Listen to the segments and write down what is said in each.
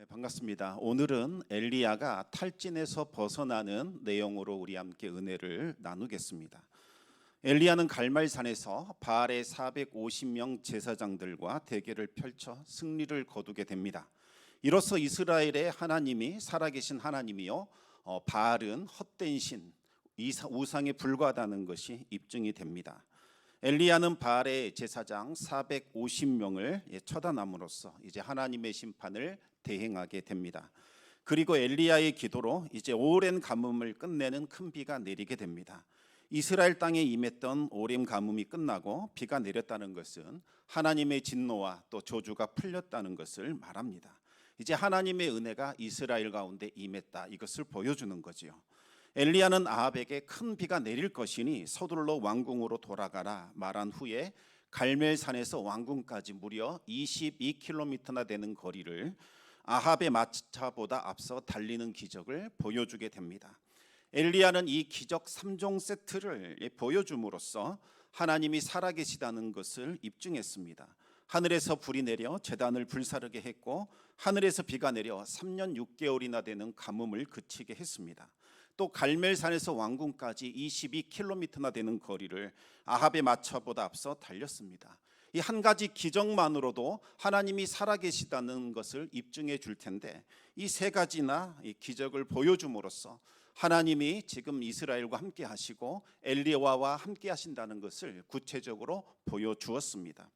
네, 반갑습니다. 오늘은 엘리야가 탈진에서 벗어나는 내용으로 우리 함께 은혜를 나누겠습니다. 엘리야는 갈멜산에서 바알의 450명 제사장들과 대결을 펼쳐 승리를 거두게 됩니다. 이로써 이스라엘의 하나님이 살아계신 하나님이요, 바알은 헛된 신, 우상에 불과하다는 것이 입증이 됩니다. 엘리야는 바알의 제사장 450명을 처단함으로써 이제 하나님의 심판을 대행하게 됩니다. 그리고 엘리야의 기도로 이제 오랜 가뭄을 끝내는 큰 비가 내리게 됩니다. 이스라엘 땅에 임했던 오랜 가뭄이 끝나고 비가 내렸다는 것은 하나님의 진노와 또 저주가 풀렸다는 것을 말합니다. 이제 하나님의 은혜가 이스라엘 가운데 임했다, 이것을 보여주는 거지요. 엘리야는 아합에게 큰 비가 내릴 것이니 서둘러 왕궁으로 돌아가라 말한 후에 갈멜산에서 왕궁까지 무려 22km나 되는 거리를 아합의 마차보다 앞서 달리는 기적을 보여주게 됩니다. 엘리야는 이 기적 3종 세트를 보여줌으로써 하나님이 살아계시다는 것을 입증했습니다. 하늘에서 불이 내려 제단을 불사르게 했고, 하늘에서 비가 내려 3년 6개월이나 되는 가뭄을 그치게 했습니다. 또 갈멜산에서 왕궁까지 22km나 되는 거리를 아합의 마차보다 앞서 달렸습니다. 이 한 가지 기적만으로도 하나님이 살아계시다는 것을 입증해 줄 텐데, 이 세 가지나 이 기적을 보여줌으로써 하나님이 지금 이스라엘과 함께 하시고 엘리야와 함께 하신다는 것을 구체적으로 보여주었습니다.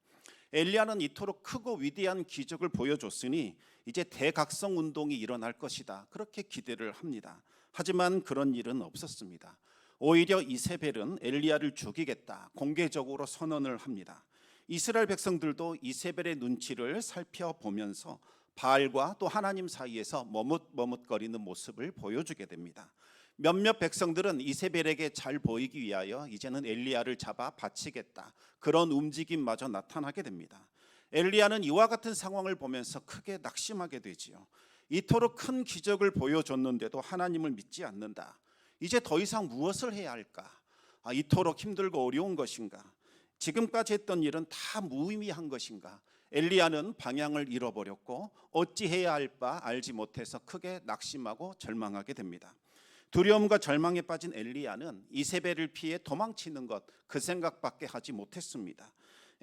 엘리야는 이토록 크고 위대한 기적을 보여줬으니 이제 대각성 운동이 일어날 것이다, 그렇게 기대를 합니다. 하지만 그런 일은 없었습니다. 오히려 이세벨은 엘리야를 죽이겠다 공개적으로 선언을 합니다. 이스라엘 백성들도 이세벨의 눈치를 살펴보면서 바알과 또 하나님 사이에서 머뭇머뭇거리는 모습을 보여주게 됩니다. 몇몇 백성들은 이세벨에게 잘 보이기 위하여 이제는 엘리야를 잡아 바치겠다, 그런 움직임마저 나타나게 됩니다. 엘리야는 이와 같은 상황을 보면서 크게 낙심하게 되지요. 이토록 큰 기적을 보여줬는데도 하나님을 믿지 않는다. 이제 더 이상 무엇을 해야 할까? 이토록 힘들고 어려운 것인가? 지금까지 했던 일은 다 무의미한 것인가? 엘리야는 방향을 잃어버렸고 어찌해야 할 바 알지 못해서 크게 낙심하고 절망하게 됩니다. 두려움과 절망에 빠진 엘리야는 이세벨을 피해 도망치는 것, 그 생각밖에 하지 못했습니다.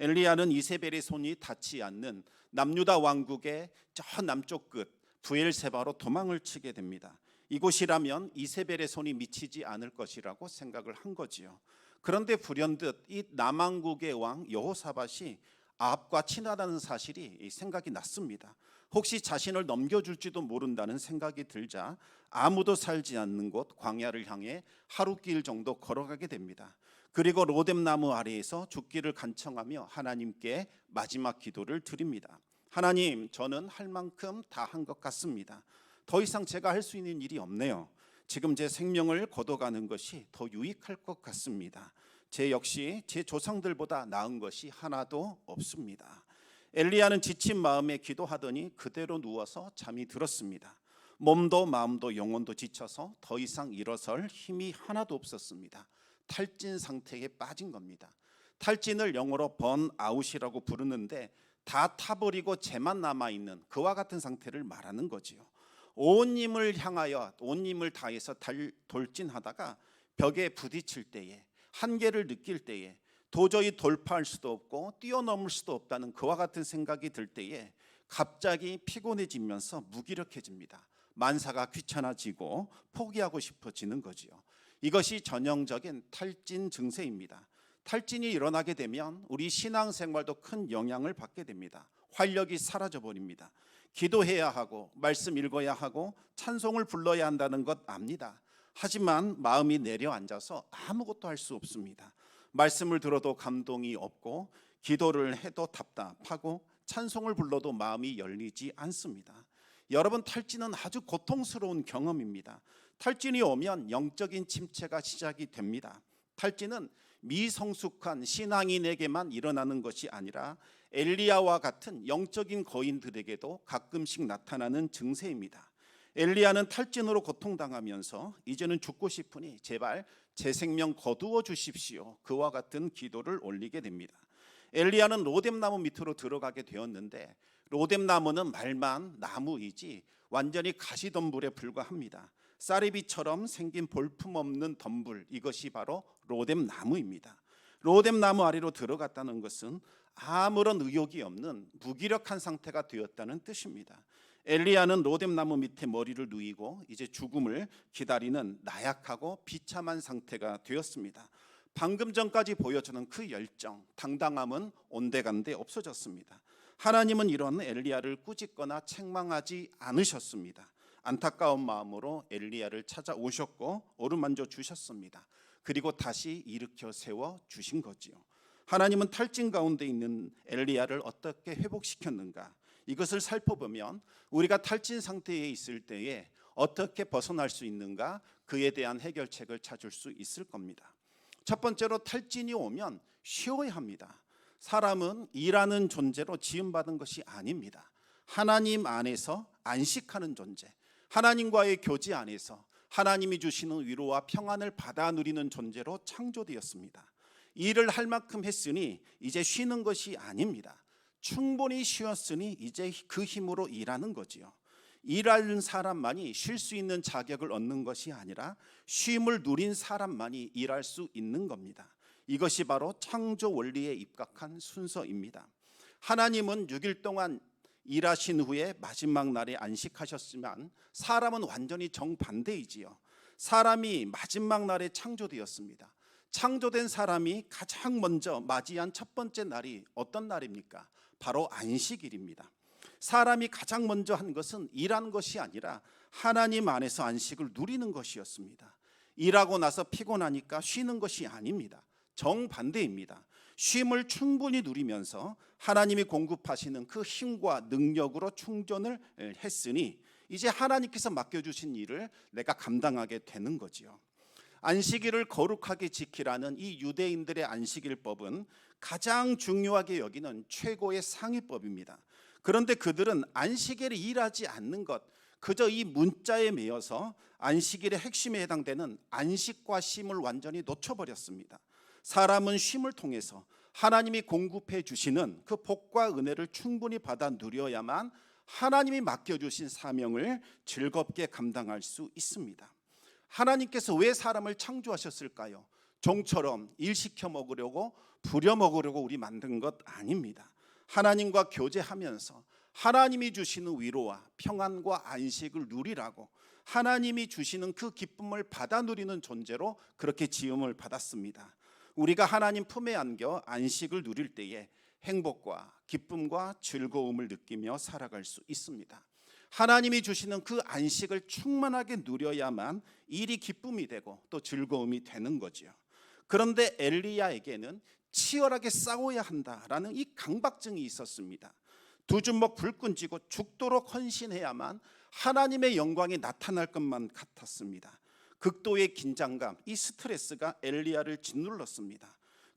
엘리야는 이세벨의 손이 닿지 않는 남유다 왕국의 저 남쪽 끝 브엘세바로 도망을 치게 됩니다. 이곳이라면 이세벨의 손이 미치지 않을 것이라고 생각을 한 거지요. 그런데 불현듯 이 남왕국의 왕 여호사밧이 아합과 친하다는 사실이 생각이 났습니다. 혹시 자신을 넘겨줄지도 모른다는 생각이 들자 아무도 살지 않는 곳 광야를 향해 하루길 정도 걸어가게 됩니다. 그리고 로뎀나무 아래에서 죽기를 간청하며 하나님께 마지막 기도를 드립니다. 하나님, 저는 할 만큼 다 한 것 같습니다. 더 이상 제가 할 수 있는 일이 없네요. 지금 제 생명을 거둬가는 것이 더 유익할 것 같습니다. 제 역시 제 조상들보다 나은 것이 하나도 없습니다. 엘리야는 지친 마음에 기도하더니 그대로 누워서 잠이 들었습니다. 몸도 마음도 영혼도 지쳐서 더 이상 일어설 힘이 하나도 없었습니다. 탈진 상태에 빠진 겁니다. 탈진을 영어로 번아웃이라고 부르는데 다 타버리고 재만 남아있는 그와 같은 상태를 말하는 거지요. 온 힘을 향하여 온 힘을 다해서 돌진하다가 벽에 부딪힐 때에, 한계를 느낄 때에, 도저히 돌파할 수도 없고 뛰어넘을 수도 없다는 그와 같은 생각이 들 때에 갑자기 피곤해지면서 무기력해집니다. 만사가 귀찮아지고 포기하고 싶어지는 거지요. 이것이 전형적인 탈진 증세입니다. 탈진이 일어나게 되면 우리 신앙생활도 큰 영향을 받게 됩니다. 활력이 사라져 버립니다. 기도해야 하고 말씀 읽어야 하고 찬송을 불러야 한다는 것 압니다. 하지만 마음이 내려앉아서 아무것도 할 수 없습니다. 말씀을 들어도 감동이 없고 기도를 해도 답답하고 찬송을 불러도 마음이 열리지 않습니다. 여러분, 탈진은 아주 고통스러운 경험입니다. 탈진이 오면 영적인 침체가 시작이 됩니다. 탈진은 미성숙한 신앙인에게만 일어나는 것이 아니라 엘리야와 같은 영적인 거인들에게도 가끔씩 나타나는 증세입니다. 엘리야는 탈진으로 고통당하면서 이제는 죽고 싶으니 제발 제 생명 거두어 주십시오, 그와 같은 기도를 올리게 됩니다. 엘리야는 로뎀나무 밑으로 들어가게 되었는데 로뎀나무는 말만 나무이지 완전히 가시덤불에 불과합니다. 쌀이비처럼 생긴 볼품없는 덤불, 이것이 바로 로뎀나무입니다. 로뎀나무 아래로 들어갔다는 것은 아무런 의욕이 없는 무기력한 상태가 되었다는 뜻입니다. 엘리야는 로뎀나무 밑에 머리를 누이고 이제 죽음을 기다리는 나약하고 비참한 상태가 되었습니다. 방금 전까지 보여주는 그 열정, 당당함은 온데간데 없어졌습니다. 하나님은 이런 엘리야를 꾸짖거나 책망하지 않으셨습니다. 안타까운 마음으로 엘리야를 찾아오셨고 어루만져 주셨습니다. 그리고 다시 일으켜 세워 주신 거지요. 하나님은 탈진 가운데 있는 엘리야를 어떻게 회복시켰는가? 이것을 살펴보면 우리가 탈진 상태에 있을 때에 어떻게 벗어날 수 있는가? 그에 대한 해결책을 찾을 수 있을 겁니다. 첫 번째로 탈진이 오면 쉬어야 합니다. 사람은 일하는 존재로 지음받은 것이 아닙니다. 하나님 안에서 안식하는 존재, 하나님과의 교제 안에서 하나님이 주시는 위로와 평안을 받아 누리는 존재로 창조되었습니다. 일을 할 만큼 했으니 이제 쉬는 것이 아닙니다. 충분히 쉬었으니 이제 그 힘으로 일하는 거지요. 일하는 사람만이 쉴 수 있는 자격을 얻는 것이 아니라 쉼을 누린 사람만이 일할 수 있는 겁니다. 이것이 바로 창조 원리에 입각한 순서입니다. 하나님은 6일 동안 일하신 후에 마지막 날에 안식하셨지만 사람은 완전히 정반대이지요. 사람이 마지막 날에 창조되었습니다. 창조된 사람이 가장 먼저 맞이한 첫 번째 날이 어떤 날입니까? 바로 안식일입니다. 사람이 가장 먼저 한 것은 일한 것이 아니라 하나님 안에서 안식을 누리는 것이었습니다. 일하고 나서 피곤하니까 쉬는 것이 아닙니다. 정반대입니다. 쉼을 충분히 누리면서 하나님이 공급하시는 그 힘과 능력으로 충전을 했으니 이제 하나님께서 맡겨주신 일을 내가 감당하게 되는 거지요. 안식일을 거룩하게 지키라는 이 유대인들의 안식일법은 가장 중요하게 여기는 최고의 상위법입니다. 그런데 그들은 안식일에 일하지 않는 것, 그저 이 문자에 매여서 안식일의 핵심에 해당되는 안식과 쉼을 완전히 놓쳐버렸습니다. 사람은 쉼을 통해서 하나님이 공급해 주시는 그 복과 은혜를 충분히 받아 누려야만 하나님이 맡겨주신 사명을 즐겁게 감당할 수 있습니다. 하나님께서 왜 사람을 창조하셨을까요? 종처럼 일 시켜 먹으려고 부려 먹으려고 우리 만든 것 아닙니다. 하나님과 교제하면서 하나님이 주시는 위로와 평안과 안식을 누리라고, 하나님이 주시는 그 기쁨을 받아 누리는 존재로 그렇게 지음을 받았습니다. 우리가 하나님 품에 안겨 안식을 누릴 때에 행복과 기쁨과 즐거움을 느끼며 살아갈 수 있습니다. 하나님이 주시는 그 안식을 충만하게 누려야만 일이 기쁨이 되고 또 즐거움이 되는 거지요. 그런데 엘리야에게는 치열하게 싸워야 한다라는 이 강박증이 있었습니다. 두 주먹 불끈 쥐고 죽도록 헌신해야만 하나님의 영광이 나타날 것만 같았습니다. 극도의 긴장감, 이 스트레스가 엘리야를 짓눌렀습니다.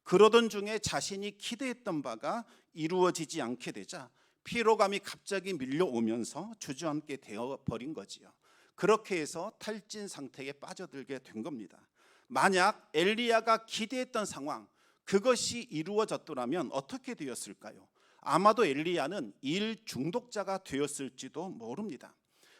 그러던 중에 자신이 기대했던 바가 이루어지지 않게 되자 피로감이 갑자기 밀려오면서 주저앉게 되어버린 거지요. 그렇게 해서 탈진 상태에 빠져들게 된 겁니다. 만약 엘리야가 기대했던 상황, 그것이 이루어졌더라면 어떻게 되었을까요? 아마도 엘리야는 일 중독자가 되었을지도 모릅니다.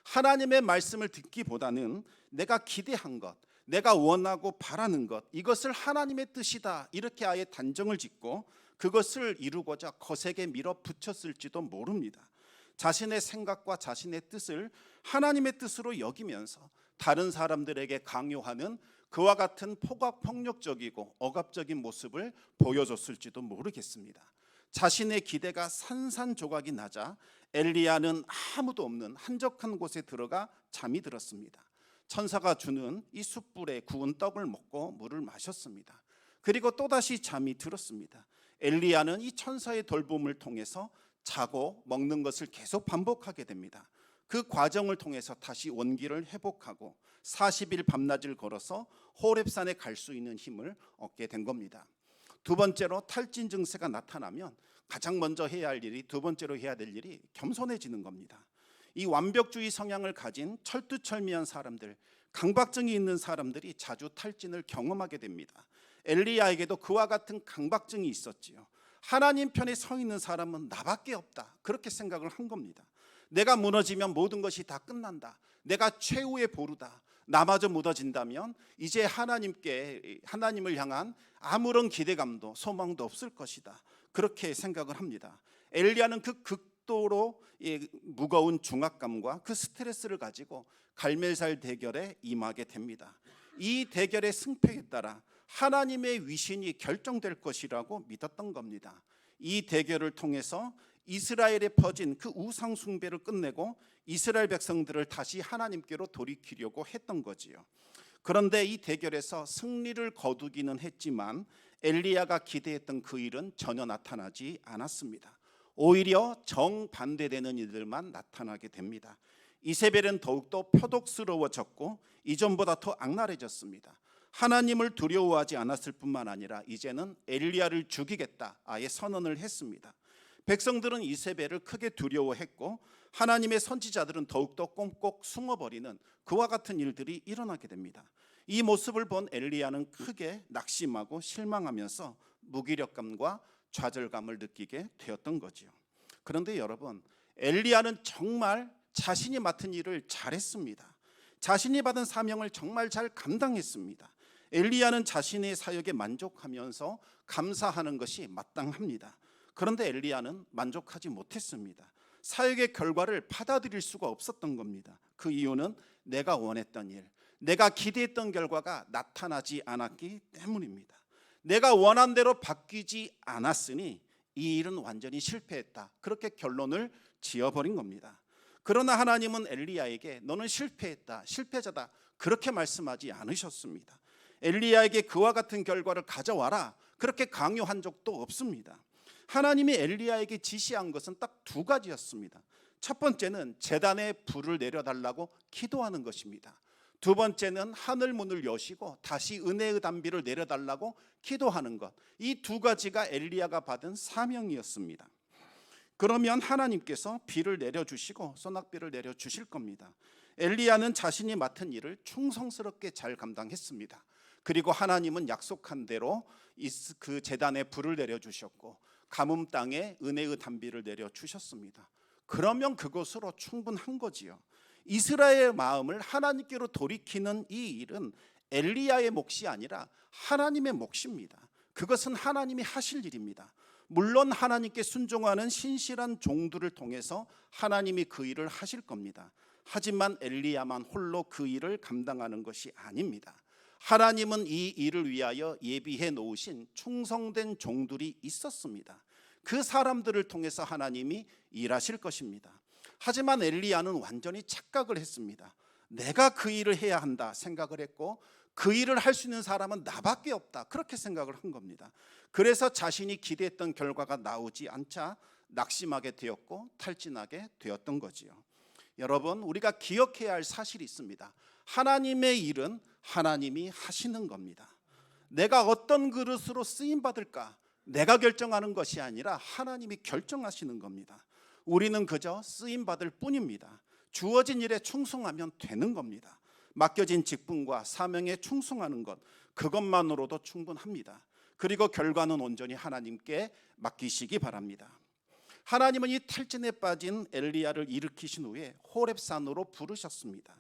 하나님의 말씀을 듣기보다는 내가 기대한 것, 내가 원하고 바라는 것, 이것을 하나님의 뜻이다 이렇게 아예 단정을 짓고 그것을 이루고자 거세게 밀어붙였을지도 모릅니다. 자신의 생각과 자신의 뜻을 하나님의 뜻으로 여기면서 다른 사람들에게 강요하는 그와 같은 폭력적이고 억압적인 모습을 보여줬을지도 모르겠습니다. 자신의 기대가 산산조각이 나자 엘리야는 아무도 없는 한적한 곳에 들어가 잠이 들었습니다. 천사가 주는 이 숯불에 구운 떡을 먹고 물을 마셨습니다. 그리고 또다시 잠이 들었습니다. 엘리야는 이 천사의 돌봄을 통해서 자고 먹는 것을 계속 반복하게 됩니다. 그 과정을 통해서 다시 원기를 회복하고 40일 밤낮을 걸어서 호렙산에 갈 수 있는 힘을 얻게 된 겁니다. 두 번째로 탈진 증세가 나타나면 가장 먼저 해야 할 일이, 두 번째로 해야 될 일이 겸손해지는 겁니다. 이 완벽주의 성향을 가진 철두철미한 사람들, 강박증이 있는 사람들이 자주 탈진을 경험하게 됩니다. 엘리야에게도 그와 같은 강박증이 있었지요. 하나님 편에 서 있는 사람은 나밖에 없다, 그렇게 생각을 한 겁니다. 내가 무너지면 모든 것이 다 끝난다, 내가 최후의 보루다, 나마저 무너진다면 이제 하나님을 향한 아무런 기대감도 소망도 없을 것이다, 그렇게 생각을 합니다. 엘리야는 그 극도로 무거운 중압감과 그 스트레스를 가지고 갈멜살 대결에 임하게 됩니다. 이 대결의 승패에 따라 하나님의 위신이 결정될 것이라고 믿었던 겁니다. 이 대결을 통해서 이스라엘에 퍼진 그 우상 숭배를 끝내고 이스라엘 백성들을 다시 하나님께로 돌이키려고 했던 거지요. 그런데 이 대결에서 승리를 거두기는 했지만 엘리야가 기대했던 그 일은 전혀 나타나지 않았습니다. 오히려 정반대되는 일들만 나타나게 됩니다. 이세벨은 더욱더 표독스러워졌고 이전보다 더 악랄해졌습니다. 하나님을 두려워하지 않았을 뿐만 아니라 이제는 엘리야를 죽이겠다, 아예 선언을 했습니다. 백성들은 이세벨을 크게 두려워했고 하나님의 선지자들은 더욱더 꽁꽁 숨어버리는 그와 같은 일들이 일어나게 됩니다. 이 모습을 본 엘리야는 크게 낙심하고 실망하면서 무기력감과 좌절감을 느끼게 되었던 거지요. 그런데 여러분, 엘리야는 정말 자신이 맡은 일을 잘했습니다. 자신이 받은 사명을 정말 잘 감당했습니다. 엘리야는 자신의 사역에 만족하면서 감사하는 것이 마땅합니다. 그런데 엘리야는 만족하지 못했습니다. 사역의 결과를 받아들일 수가 없었던 겁니다. 그 이유는 내가 원했던 일, 내가 기대했던 결과가 나타나지 않았기 때문입니다. 내가 원한 대로 바뀌지 않았으니 이 일은 완전히 실패했다, 그렇게 결론을 지어버린 겁니다. 그러나 하나님은 엘리야에게 너는 실패했다, 실패자다, 그렇게 말씀하지 않으셨습니다. 엘리야에게 그와 같은 결과를 가져와라, 그렇게 강요한 적도 없습니다. 하나님이 엘리야에게 지시한 것은 딱 두 가지였습니다. 첫 번째는 제단에 불을 내려달라고 기도하는 것입니다. 두 번째는 하늘 문을 여시고 다시 은혜의 담비를 내려달라고 기도하는 것. 이 두 가지가 엘리야가 받은 사명이었습니다. 그러면 하나님께서 비를 내려주시고 소낙비를 내려주실 겁니다. 엘리야는 자신이 맡은 일을 충성스럽게 잘 감당했습니다. 그리고 하나님은 약속한 대로 그 제단에 불을 내려주셨고 가뭄 땅에 은혜의 담비를 내려주셨습니다. 그러면 그것으로 충분한 거지요. 이스라엘의 마음을 하나님께로 돌이키는 이 일은 엘리야의 몫이 아니라 하나님의 몫입니다. 그것은 하나님이 하실 일입니다. 물론 하나님께 순종하는 신실한 종들을 통해서 하나님이 그 일을 하실 겁니다. 하지만 엘리야만 홀로 그 일을 감당하는 것이 아닙니다. 하나님은 이 일을 위하여 예비해 놓으신 충성된 종들이 있었습니다. 그 사람들을 통해서 하나님이 일하실 것입니다. 하지만 엘리야는 완전히 착각을 했습니다. 내가 그 일을 해야 한다 생각을 했고 그 일을 할 수 있는 사람은 나밖에 없다, 그렇게 생각을 한 겁니다. 그래서 자신이 기대했던 결과가 나오지 않자 낙심하게 되었고 탈진하게 되었던 거지요. 여러분, 우리가 기억해야 할 사실이 있습니다. 하나님의 일은 하나님이 하시는 겁니다. 내가 어떤 그릇으로 쓰임 받을까 내가 결정하는 것이 아니라 하나님이 결정하시는 겁니다. 우리는 그저 쓰임 받을 뿐입니다. 주어진 일에 충성하면 되는 겁니다. 맡겨진 직분과 사명에 충성하는 것, 그것만으로도 충분합니다. 그리고 결과는 온전히 하나님께 맡기시기 바랍니다. 하나님은 이 탈진에 빠진 엘리야를 일으키신 후에 호렙산으로 부르셨습니다.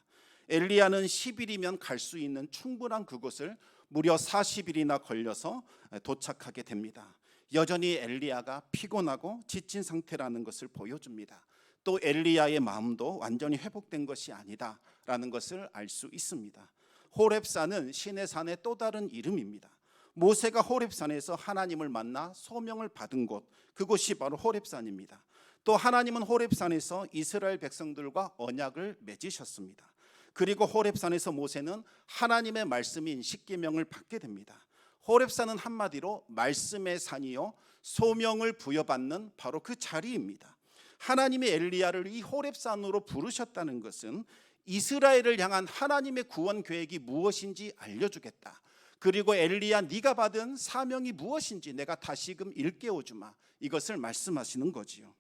엘리야는 10일이면 갈 수 있는 충분한 그곳을 무려 40일이나 걸려서 도착하게 됩니다. 여전히 엘리야가 피곤하고 지친 상태라는 것을 보여줍니다. 또 엘리야의 마음도 완전히 회복된 것이 아니다라는 것을 알 수 있습니다. 호렙산은 신의 산의 또 다른 이름입니다. 모세가 호렙산에서 하나님을 만나 소명을 받은 곳, 그곳이 바로 호렙산입니다. 또 하나님은 호렙산에서 이스라엘 백성들과 언약을 맺으셨습니다. 그리고 호렙산에서 모세는 하나님의 말씀인 십계명을 받게 됩니다. 호렙산은 한마디로 말씀의 산이요 소명을 부여받는 바로 그 자리입니다. 하나님이 엘리야를 이 호렙산으로 부르셨다는 것은 이스라엘을 향한 하나님의 구원 계획이 무엇인지 알려주겠다. 그리고 엘리야, 네가 받은 사명이 무엇인지 내가 다시금 일깨워주마, 이것을 말씀하시는 거지요.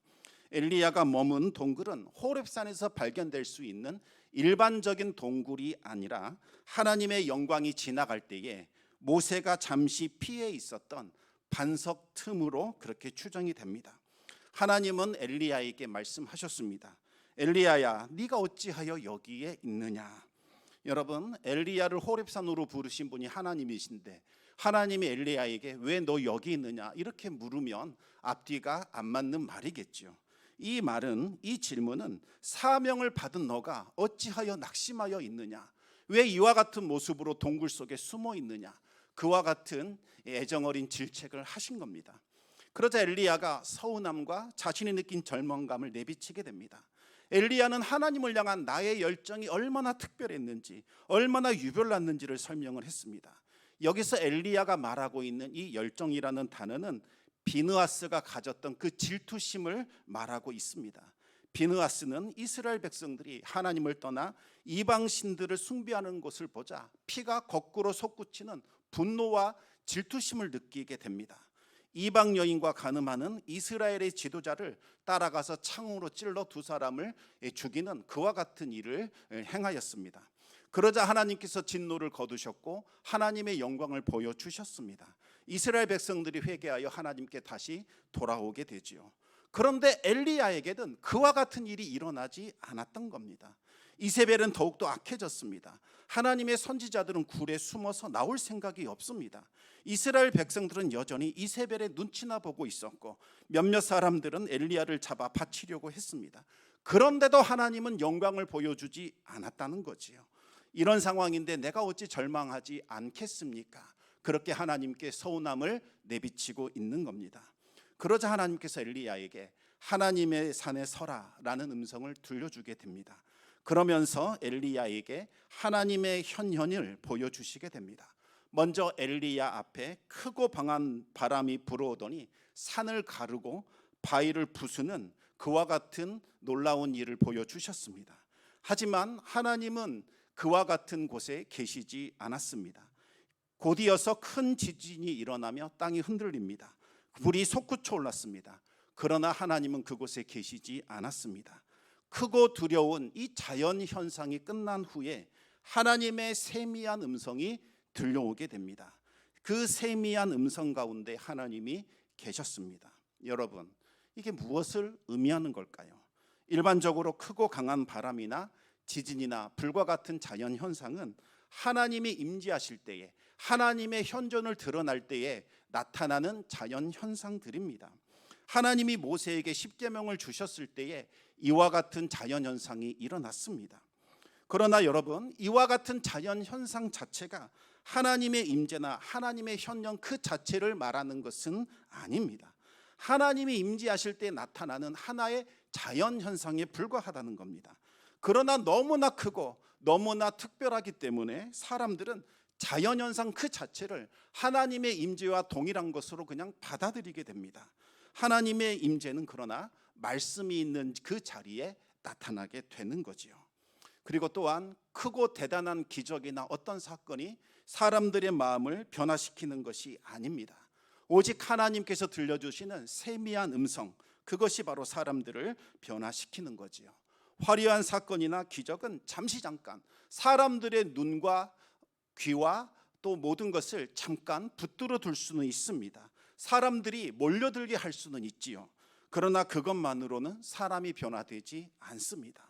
엘리야가 머문 동굴은 호렙산에서 발견될 수 있는 일반적인 동굴이 아니라 하나님의 영광이 지나갈 때에 모세가 잠시 피해 있었던 반석 틈으로 그렇게 추정이 됩니다. 하나님은 엘리야에게 말씀하셨습니다. 엘리야야, 네가 어찌하여 여기에 있느냐. 여러분, 엘리야를 호렙산으로 부르신 분이 하나님이신데 하나님이 엘리야에게 왜 너 여기 있느냐 이렇게 물으면 앞뒤가 안 맞는 말이겠죠. 이 말은, 이 질문은 사명을 받은 너가 어찌하여 낙심하여 있느냐, 왜 이와 같은 모습으로 동굴 속에 숨어 있느냐, 그와 같은 애정어린 질책을 하신 겁니다. 그러자 엘리야가 서운함과 자신이 느낀 절망감을 내비치게 됩니다. 엘리야는 하나님을 향한 나의 열정이 얼마나 특별했는지, 얼마나 유별났는지를 설명을 했습니다. 여기서 엘리야가 말하고 있는 이 열정이라는 단어는 비느하스가 가졌던 그 질투심을 말하고 있습니다. 비느하스는 이스라엘 백성들이 하나님을 떠나 이방 신들을 숭배하는 것을 보자 피가 거꾸로 솟구치는 분노와 질투심을 느끼게 됩니다. 이방 여인과 간음하는 이스라엘의 지도자를 따라가서 창으로 찔러 두 사람을 죽이는 그와 같은 일을 행하였습니다. 그러자 하나님께서 진노를 거두셨고 하나님의 영광을 보여주셨습니다. 이스라엘 백성들이 회개하여 하나님께 다시 돌아오게 되지요. 그런데 엘리야에게는 그와 같은 일이 일어나지 않았던 겁니다. 이세벨은 더욱더 악해졌습니다. 하나님의 선지자들은 굴에 숨어서 나올 생각이 없습니다. 이스라엘 백성들은 여전히 이세벨의 눈치나 보고 있었고 몇몇 사람들은 엘리야를 잡아 바치려고 했습니다. 그런데도 하나님은 영광을 보여주지 않았다는 거지요. 이런 상황인데 내가 어찌 절망하지 않겠습니까? 그렇게 하나님께 서운함을 내비치고 있는 겁니다. 그러자 하나님께서 엘리야에게 하나님의 산에 서라라는 음성을 들려주게 됩니다. 그러면서 엘리야에게 하나님의 현현을 보여주시게 됩니다. 먼저 엘리야 앞에 크고 강한 바람이 불어오더니 산을 가르고 바위를 부수는 그와 같은 놀라운 일을 보여주셨습니다. 하지만 하나님은 그와 같은 곳에 계시지 않았습니다. 곧이어서 큰 지진이 일어나며 땅이 흔들립니다. 불이 솟구쳐 올랐습니다. 그러나 하나님은 그곳에 계시지 않았습니다. 크고 두려운 이 자연 현상이 끝난 후에 하나님의 세미한 음성이 들려오게 됩니다. 그 세미한 음성 가운데 하나님이 계셨습니다. 여러분, 이게 무엇을 의미하는 걸까요? 일반적으로 크고 강한 바람이나 지진이나 불과 같은 자연 현상은 하나님이 임재하실 때에, 하나님의 현존을 드러날 때에 나타나는 자연 현상들입니다. 하나님이 모세에게 십계명을 주셨을 때에 이와 같은 자연 현상이 일어났습니다. 그러나 여러분, 이와 같은 자연 현상 자체가 하나님의 임재나 하나님의 현존 그 자체를 말하는 것은 아닙니다. 하나님이 임재하실 때 나타나는 하나의 자연 현상에 불과하다는 겁니다. 그러나 너무나 크고 너무나 특별하기 때문에 사람들은 자연현상 그 자체를 하나님의 임재와 동일한 것으로 그냥 받아들이게 됩니다. 하나님의 임재는 그러나 말씀이 있는 그 자리에 나타나게 되는 거지요. 그리고 또한 크고 대단한 기적이나 어떤 사건이 사람들의 마음을 변화시키는 것이 아닙니다. 오직 하나님께서 들려주시는 세미한 음성, 그것이 바로 사람들을 변화시키는 거지요. 화려한 사건이나 기적은 잠시 잠깐 사람들의 눈과 귀와 또 모든 것을 잠깐 붙들어 둘 수는 있습니다. 사람들이 몰려들게 할 수는 있지요. 그러나 그것만으로는 사람이 변화되지 않습니다.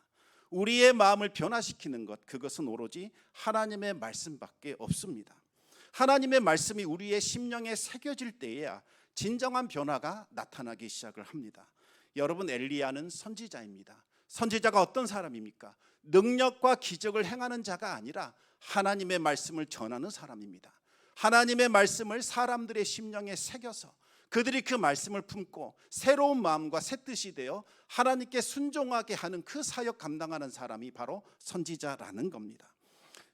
우리의 마음을 변화시키는 것, 그것은 오로지 하나님의 말씀밖에 없습니다. 하나님의 말씀이 우리의 심령에 새겨질 때에야 진정한 변화가 나타나기 시작을 합니다. 여러분, 엘리야는 선지자입니다. 선지자가 어떤 사람입니까? 능력과 기적을 행하는 자가 아니라 하나님의 말씀을 전하는 사람입니다. 하나님의 말씀을 사람들의 심령에 새겨서 그들이 그 말씀을 품고 새로운 마음과 새 뜻이 되어 하나님께 순종하게 하는 그 사역 감당하는 사람이 바로 선지자라는 겁니다.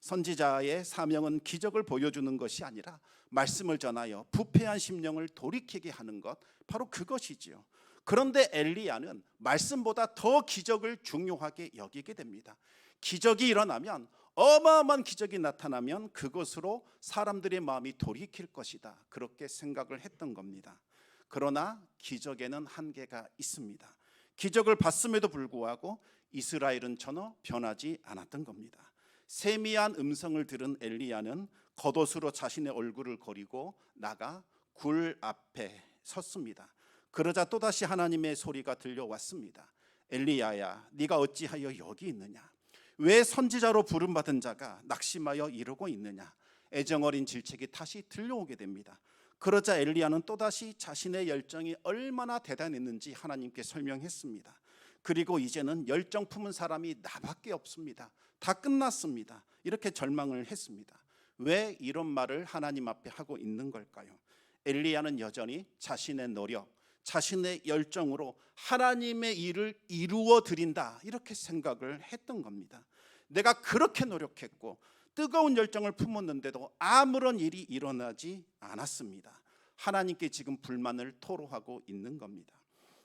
선지자의 사명은 기적을 보여주는 것이 아니라 말씀을 전하여 부패한 심령을 돌이키게 하는 것, 바로 그것이지요. 그런데 엘리야는 말씀보다 더 기적을 중요하게 여기게 됩니다. 기적이 일어나면, 어마어마한 기적이 나타나면 그것으로 사람들의 마음이 돌이킬 것이다, 그렇게 생각을 했던 겁니다. 그러나 기적에는 한계가 있습니다. 기적을 봤음에도 불구하고 이스라엘은 전혀 변하지 않았던 겁니다. 세미한 음성을 들은 엘리야는 겉옷으로 자신의 얼굴을 거리고 나가 굴 앞에 섰습니다. 그러자 또다시 하나님의 소리가 들려왔습니다. 엘리야야, 네가 어찌하여 여기 있느냐? 왜 선지자로 부름받은 자가 낙심하여 이러고 있느냐? 애정어린 질책이 다시 들려오게 됩니다. 그러자 엘리야는 또다시 자신의 열정이 얼마나 대단했는지 하나님께 설명했습니다. 그리고 이제는 열정 품은 사람이 나밖에 없습니다. 다 끝났습니다. 이렇게 절망을 했습니다. 왜 이런 말을 하나님 앞에 하고 있는 걸까요? 엘리야는 여전히 자신의 노력, 자신의 열정으로 하나님의 일을 이루어 드린다, 이렇게 생각을 했던 겁니다. 내가 그렇게 노력했고 뜨거운 열정을 품었는데도 아무런 일이 일어나지 않았습니다. 하나님께 지금 불만을 토로하고 있는 겁니다.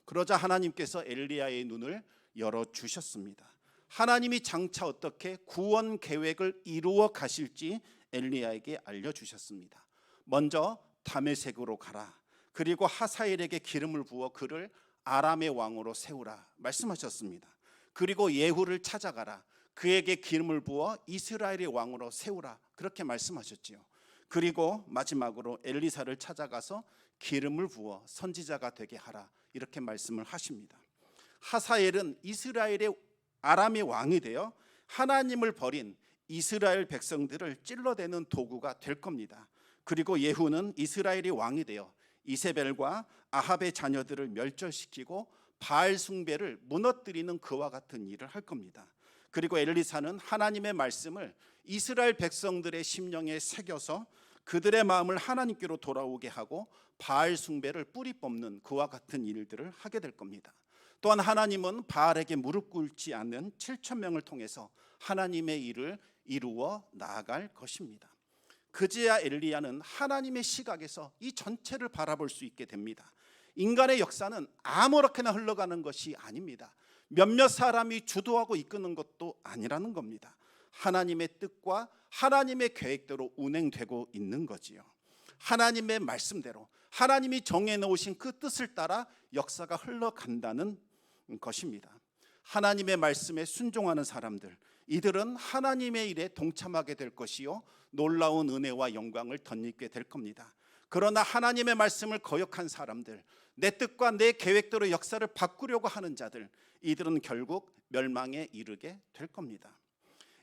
그러자 하나님께서 엘리야의 눈을 열어주셨습니다. 하나님이 장차 어떻게 구원 계획을 이루어 가실지 엘리야에게 알려주셨습니다. 먼저 다메섹으로 가라. 그리고 하사엘에게 기름을 부어 그를 아람의 왕으로 세우라 말씀하셨습니다. 그리고 예후를 찾아가라. 그에게 기름을 부어 이스라엘의 왕으로 세우라 그렇게 말씀하셨지요. 그리고 마지막으로 엘리사를 찾아가서 기름을 부어 선지자가 되게 하라 이렇게 말씀을 하십니다. 하사엘은 이스라엘의 아람의 왕이 되어 하나님을 버린 이스라엘 백성들을 찔러대는 도구가 될 겁니다. 그리고 예후는 이스라엘의 왕이 되어 이세벨과 아합의 자녀들을 멸절시키고 바알 숭배를 무너뜨리는 그와 같은 일을 할 겁니다. 그리고 엘리사는 하나님의 말씀을 이스라엘 백성들의 심령에 새겨서 그들의 마음을 하나님께로 돌아오게 하고 바알 숭배를 뿌리 뽑는 그와 같은 일들을 하게 될 겁니다. 또한 하나님은 바알에게 무릎 꿇지 않는 7,000명을 통해서 하나님의 일을 이루어 나아갈 것입니다. 그제야 엘리야는 하나님의 시각에서 이 전체를 바라볼 수 있게 됩니다. 인간의 역사는 아무렇게나 흘러가는 것이 아닙니다. 몇몇 사람이 주도하고 이끄는 것도 아니라는 겁니다. 하나님의 뜻과 하나님의 계획대로 운행되고 있는 거지요. 하나님의 말씀대로 하나님이 정해놓으신 그 뜻을 따라 역사가 흘러간다는 것입니다. 하나님의 말씀에 순종하는 사람들, 이들은 하나님의 일에 동참하게 될 것이요 놀라운 은혜와 영광을 덧입게 될 겁니다. 그러나 하나님의 말씀을 거역한 사람들, 내 뜻과 내 계획대로 역사를 바꾸려고 하는 자들, 이들은 결국 멸망에 이르게 될 겁니다.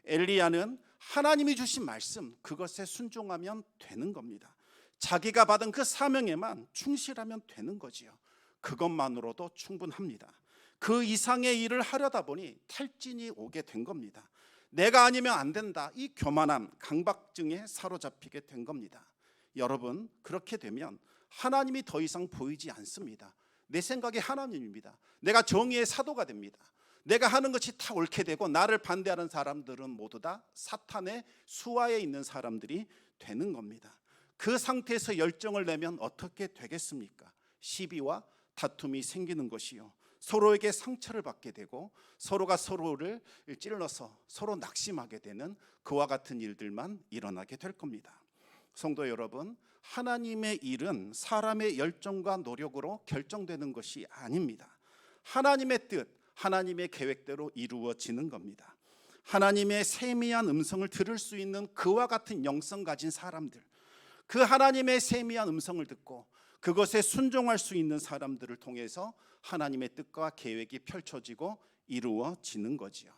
엘리야는 하나님이 주신 말씀, 그것에 순종하면 되는 겁니다. 자기가 받은 그 사명에만 충실하면 되는 거지요. 그것만으로도 충분합니다. 그 이상의 일을 하려다 보니 탈진이 오게 된 겁니다. 내가 아니면 안 된다, 이 교만함, 강박증에 사로잡히게 된 겁니다. 여러분, 그렇게 되면 하나님이 더 이상 보이지 않습니다. 내 생각이 하나님입니다. 내가 정의의 사도가 됩니다. 내가 하는 것이 다 옳게 되고 나를 반대하는 사람들은 모두 다 사탄의 수하에 있는 사람들이 되는 겁니다. 그 상태에서 열정을 내면 어떻게 되겠습니까? 시비와 다툼이 생기는 것이요, 서로에게 상처를 받게 되고 서로가 서로를 찔러서 서로 낙심하게 되는 그와 같은 일들만 일어나게 될 겁니다. 성도 여러분, 하나님의 일은 사람의 열정과 노력으로 결정되는 것이 아닙니다. 하나님의 뜻, 하나님의 계획대로 이루어지는 겁니다. 하나님의 세미한 음성을 들을 수 있는 그와 같은 영성 가진 사람들, 그 하나님의 세미한 음성을 듣고 그것에 순종할 수 있는 사람들을 통해서 하나님의 뜻과 계획이 펼쳐지고 이루어지는 거지요.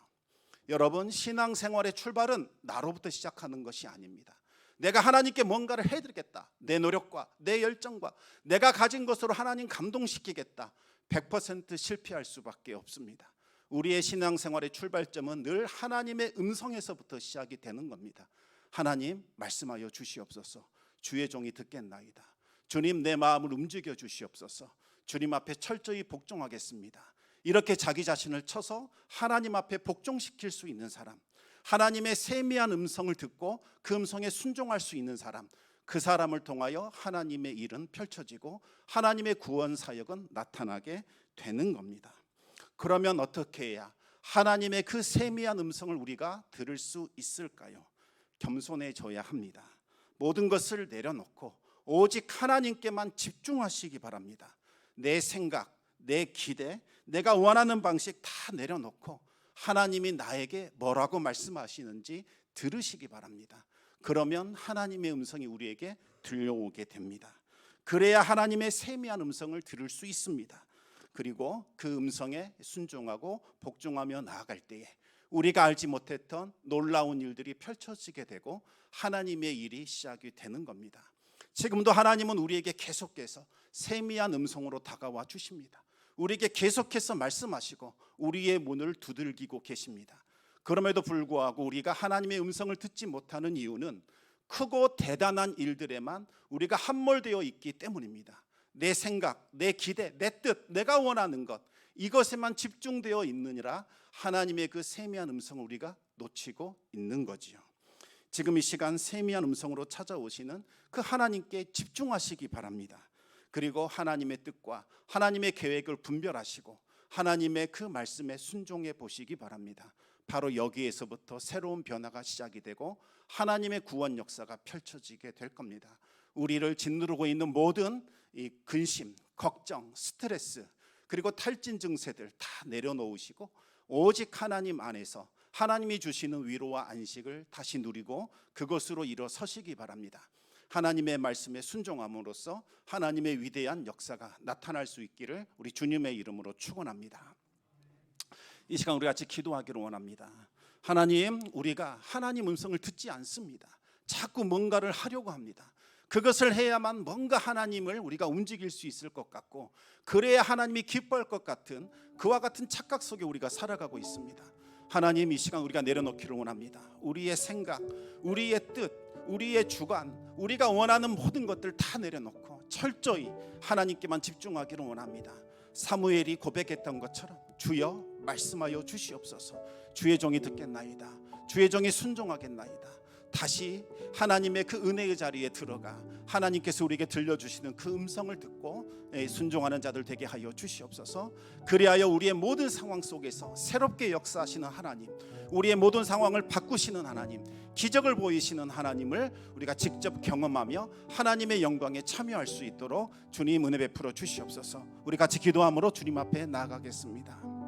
여러분, 신앙생활의 출발은 나로부터 시작하는 것이 아닙니다. 내가 하나님께 뭔가를 해드리겠다, 내 노력과 내 열정과 내가 가진 것으로 하나님 감동시키겠다, 100% 실패할 수밖에 없습니다. 우리의 신앙생활의 출발점은 늘 하나님의 음성에서부터 시작이 되는 겁니다. 하나님, 말씀하여 주시옵소서. 주의 종이 듣겠나이다. 주님, 내 마음을 움직여 주시옵소서. 주님 앞에 철저히 복종하겠습니다. 이렇게 자기 자신을 쳐서 하나님 앞에 복종시킬 수 있는 사람, 하나님의 세미한 음성을 듣고 그 음성에 순종할 수 있는 사람, 그 사람을 통하여 하나님의 일은 펼쳐지고 하나님의 구원 사역은 나타나게 되는 겁니다. 그러면 어떻게 해야 하나님의 그 세미한 음성을 우리가 들을 수 있을까요? 겸손해져야 합니다. 모든 것을 내려놓고 오직 하나님께만 집중하시기 바랍니다. 내 생각, 내 기대, 내가 원하는 방식 다 내려놓고 하나님이 나에게 뭐라고 말씀하시는지 들으시기 바랍니다. 그러면 하나님의 음성이 우리에게 들려오게 됩니다. 그래야 하나님의 세미한 음성을 들을 수 있습니다. 그리고 그 음성에 순종하고 복종하며 나아갈 때에 우리가 알지 못했던 놀라운 일들이 펼쳐지게 되고 하나님의 일이 시작이 되는 겁니다. 지금도 하나님은 우리에게 계속해서 세미한 음성으로 다가와 주십니다. 우리에게 계속해서 말씀하시고 우리의 문을 두들기고 계십니다. 그럼에도 불구하고 우리가 하나님의 음성을 듣지 못하는 이유는 크고 대단한 일들에만 우리가 함몰되어 있기 때문입니다. 내 생각, 내 기대, 내 뜻, 내가 원하는 것, 이것에만 집중되어 있느니라 하나님의 그 세미한 음성을 우리가 놓치고 있는 거지요. 지금 이 시간 세미한 음성으로 찾아오시는 그 하나님께 집중하시기 바랍니다. 그리고 하나님의 뜻과 하나님의 계획을 분별하시고 하나님의 그 말씀에 순종해 보시기 바랍니다. 바로 여기에서부터 새로운 변화가 시작이 되고 하나님의 구원 역사가 펼쳐지게 될 겁니다. 우리를 짓누르고 있는 모든 이 근심, 걱정, 스트레스, 그리고 탈진 증세들 다 내려놓으시고 오직 하나님 안에서 하나님이 주시는 위로와 안식을 다시 누리고 그것으로 일어서시기 바랍니다. 하나님의 말씀에 순종함으로써 하나님의 위대한 역사가 나타날 수 있기를 우리 주님의 이름으로 축원합니다. 이 시간 우리 같이 기도하기를 원합니다. 하나님, 우리가 하나님 음성을 듣지 않습니다. 자꾸 뭔가를 하려고 합니다. 그것을 해야만 뭔가 하나님을 우리가 움직일 수 있을 것 같고 그래야 하나님이 기뻐할 것 같은 그와 같은 착각 속에 우리가 살아가고 있습니다. 하나님, 이 시간 우리가 내려놓기를 원합니다. 우리의 생각, 우리의 뜻, 우리의 주관, 우리가 원하는 모든 것들 다 내려놓고 철저히 하나님께만 집중하기를 원합니다. 사무엘이 고백했던 것처럼 주여 말씀하여 주시옵소서. 주의 종이 듣겠나이다. 주의 종이 순종하겠나이다. 다시 하나님의 그 은혜의 자리에 들어가 하나님께서 우리에게 들려주시는 그 음성을 듣고 순종하는 자들 되게 하여 주시옵소서. 그리하여 우리의 모든 상황 속에서 새롭게 역사하시는 하나님, 우리의 모든 상황을 바꾸시는 하나님, 기적을 보이시는 하나님을 우리가 직접 경험하며 하나님의 영광에 참여할 수 있도록 주님 은혜 베풀어 주시옵소서. 우리 같이 기도함으로 주님 앞에 나아가겠습니다.